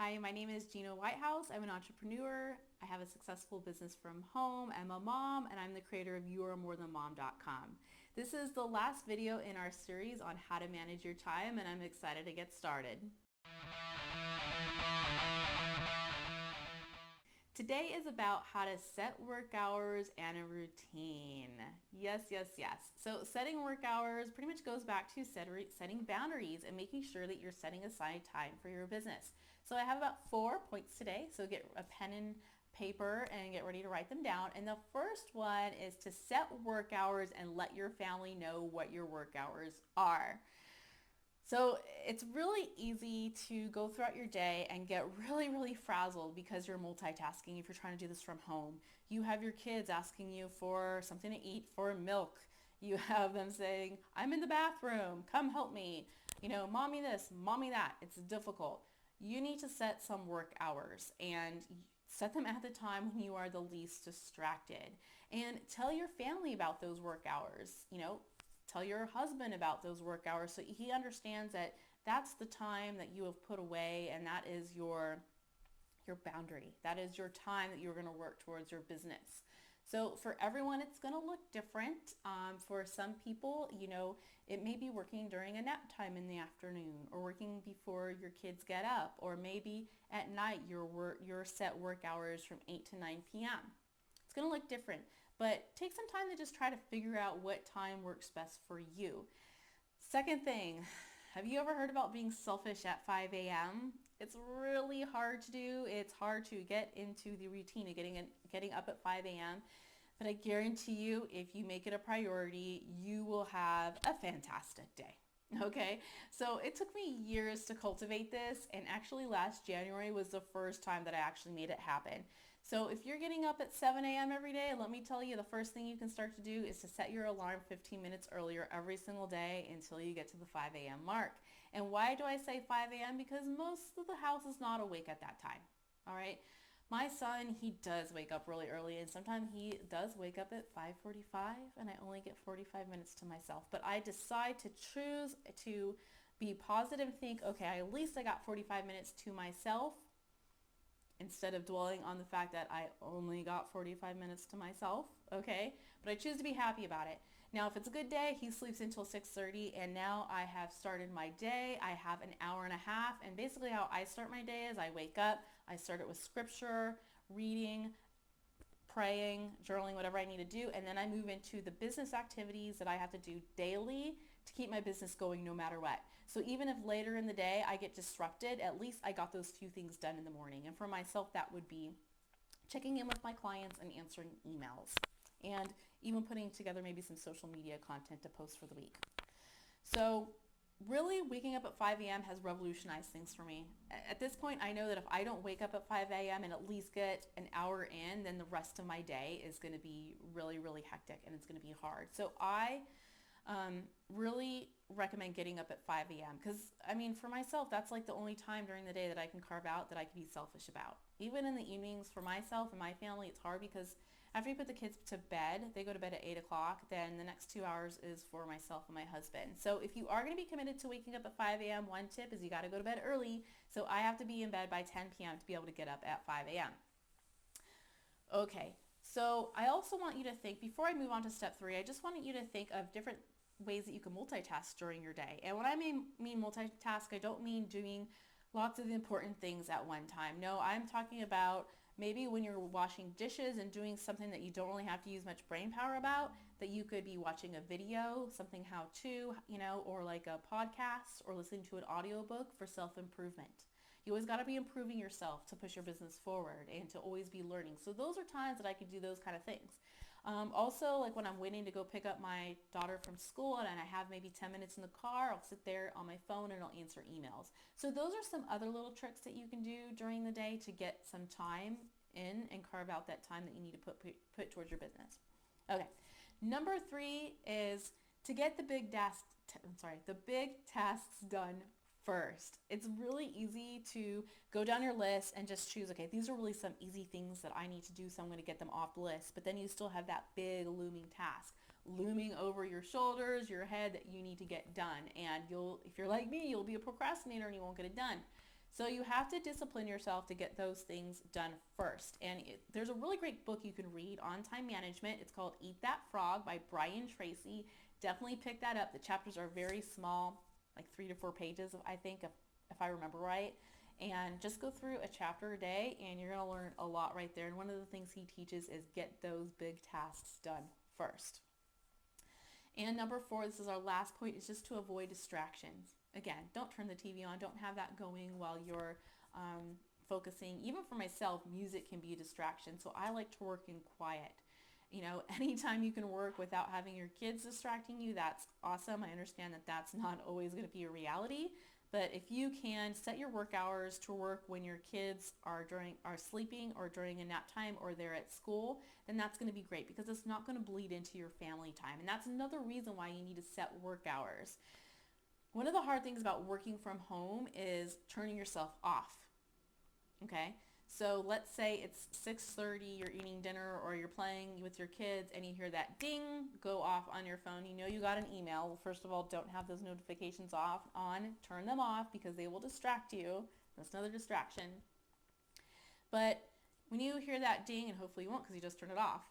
Hi, my name is Gina Whitehouse. I'm an entrepreneur. I have a successful business from home. I'm a mom, and I'm the creator of YouAreMoreThanMom.com. This is the last video in our series on how to manage your time, and I'm excited to get started. Today is about how to set work hours and a routine. Yes, yes, yes. So setting work hours pretty much goes back to setting boundaries and making sure that you're setting aside time for your business. So I have about 4 points today. So get a pen and paper and get ready to write them down. And the first one is to set work hours and let your family know what your work hours are. So it's really easy to go throughout your day and get really frazzled because you're multitasking if you're trying to do this from home. You have your kids asking you for something to eat, for milk. You have them saying, I'm in the bathroom, come help me. Mommy this, mommy that. It's difficult. You need to set some work hours and set them at the time when you are the least distracted. And tell your family about those work hours. Tell your husband about those work hours so he understands that that's the time that you have put away and that is your boundary. That is your time that you're going to work towards your business. So for everyone, it's going to look different. For some people, it may be working during a nap time in the afternoon or working before your kids get up, or maybe at night your set work hours from 8 to 9 p.m. It's going to look different, but take some time to just try to figure out what time works best for you. Second thing, have you ever heard about being selfish at 5 a.m.? It's really hard to do. It's hard to get into the routine of getting up at 5 a.m. But I guarantee you, if you make it a priority, you will have a fantastic day. Okay, so it took me years to cultivate this, and actually last January was the first time that I actually made it happen. So if you're getting up at 7 a.m. every day, let me tell you, the first thing you can start to do is to set your alarm 15 minutes earlier every single day until you get to the 5 a.m. mark. And why do I say 5 a.m.? Because most of the house is not awake at that time. All right. My son, he does wake up really early, and sometimes he does wake up at 5:45, and I only get 45 minutes to myself. But I decide to choose to be positive and think, okay, at least I got 45 minutes to myself, instead of dwelling on the fact that I only got 45 minutes to myself, okay? But I choose to be happy about it. Now, if it's a good day, he sleeps until 6:30, and now I have started my day. I have an hour and a half, and basically how I start my day is I wake up, I start it with scripture, reading, praying, journaling, whatever I need to do, and then I move into the business activities that I have to do daily to keep my business going no matter what. So even if later in the day I get disrupted, at least I got those few things done in the morning. And for myself, that would be checking in with my clients and answering emails, and even putting together maybe some social media content to post for the week. So really, waking up at 5 a.m. has revolutionized things for me. At this point, I know that if I don't wake up at 5 a.m. and at least get an hour in, then the rest of my day is going to be really hectic, and it's going to be hard. So I really recommend getting up at 5 a.m. because, for myself, that's like the only time during the day that I can carve out that I can be selfish about. Even in the evenings for myself and my family, it's hard because after you put the kids to bed, they go to bed at 8 o'clock, then the next 2 hours is for myself and my husband. So if you are going to be committed to waking up at 5 a.m., one tip is you got to go to bed early. So I have to be in bed by 10 p.m. to be able to get up at 5 a.m. Okay, so I also want you to think, before I move on to step 3, I just want you to think of different ways that you can multitask during your day. And when I mean multitask, I don't mean doing lots of important things at one time. No, I'm talking about maybe when you're washing dishes and doing something that you don't really have to use much brain power about, that you could be watching a video, something how-to, or like a podcast, or listening to an audiobook for self-improvement. You always got to be improving yourself to push your business forward and to always be learning. So those are times that I can do those kind of things. Also, like when I'm waiting to go pick up my daughter from school and I have maybe 10 minutes in the car, I'll sit there on my phone and I'll answer emails. So those are some other little tricks that you can do during the day to get some time in and carve out that time that you need to put towards your business. Okay, number 3 is to get the big tasks done first. It's really easy to go down your list and just choose, okay, these are really some easy things that I need to do, so I'm going to get them off the list. But then you still have that big looming task looming over your shoulders, your head, that you need to get done. And if you're like me, you'll be a procrastinator and you won't get it done. So you have to discipline yourself to get those things done first. And there's a really great book you can read on time management. It's called Eat That Frog by Brian Tracy. Definitely pick that up. The chapters are very small, like 3 to 4 pages, I think, if I remember right. And just go through a chapter a day and you're going to learn a lot right there. And one of the things he teaches is get those big tasks done first. And number 4, this is our last point, is just to avoid distractions. Again, don't turn the TV on. Don't have that going while you're focusing. Even for myself, music can be a distraction. So I like to work in quiet. You know, anytime you can work without having your kids distracting you, that's awesome. I understand that that's not always going to be a reality. But if you can set your work hours to work when your kids are sleeping or during a nap time or they're at school, then that's going to be great because it's not going to bleed into your family time. And that's another reason why you need to set work hours. One of the hard things about working from home is turning yourself off. Okay? So let's say it's 6:30, you're eating dinner or you're playing with your kids and you hear that ding go off on your phone. You know you got an email. Well, first of all, don't have those notifications on. Turn them off because they will distract you. That's another distraction. But when you hear that ding, and hopefully you won't because you just turned it off,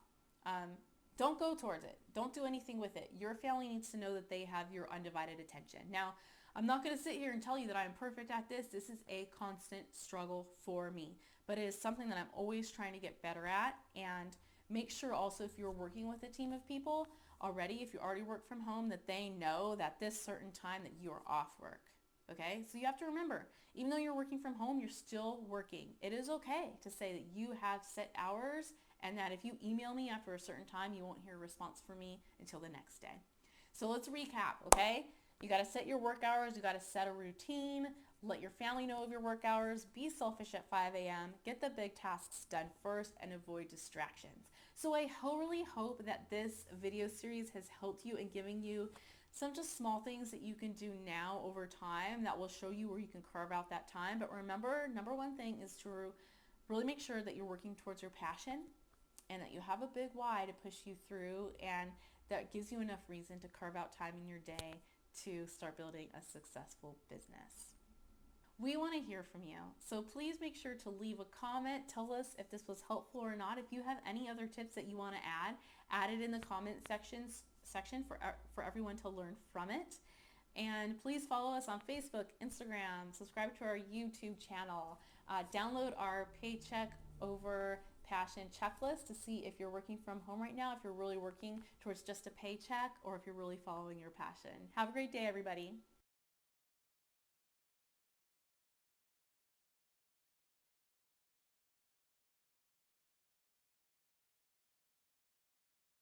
don't go towards it. Don't do anything with it. Your family needs to know that they have your undivided attention. Now, I'm not going to sit here and tell you that I'm perfect at this. This is a constant struggle for me, but it is something that I'm always trying to get better at. And make sure also if you're working with a team of people already, if you already work from home, that they know that this certain time that you are off work. Okay, so you have to remember, even though you're working from home, you're still working. It is okay to say that you have set hours and that if you email me after a certain time, you won't hear a response from me until the next day. So let's recap, okay? You got to set your work hours. You got to set a routine. Let your family know of your work hours. Be selfish at 5 a.m. Get the big tasks done first and avoid distractions. So I really hope that this video series has helped you in giving you some just small things that you can do now over time that will show you where you can carve out that time. But remember, number one thing is to really make sure that you're working towards your passion and that you have a big why to push you through, and that gives you enough reason to carve out time in your day to start building a successful business. We want to hear from you. So please make sure to leave a comment. Tell us if this was helpful or not. If you have any other tips that you want to add it in the comment section for everyone to learn from it. And please follow us on Facebook, Instagram, subscribe to our YouTube channel, download our Paycheck Over Passion checklist to see if you're working from home right now, if you're really working towards just a paycheck, or if you're really following your passion. Have a great day, everybody.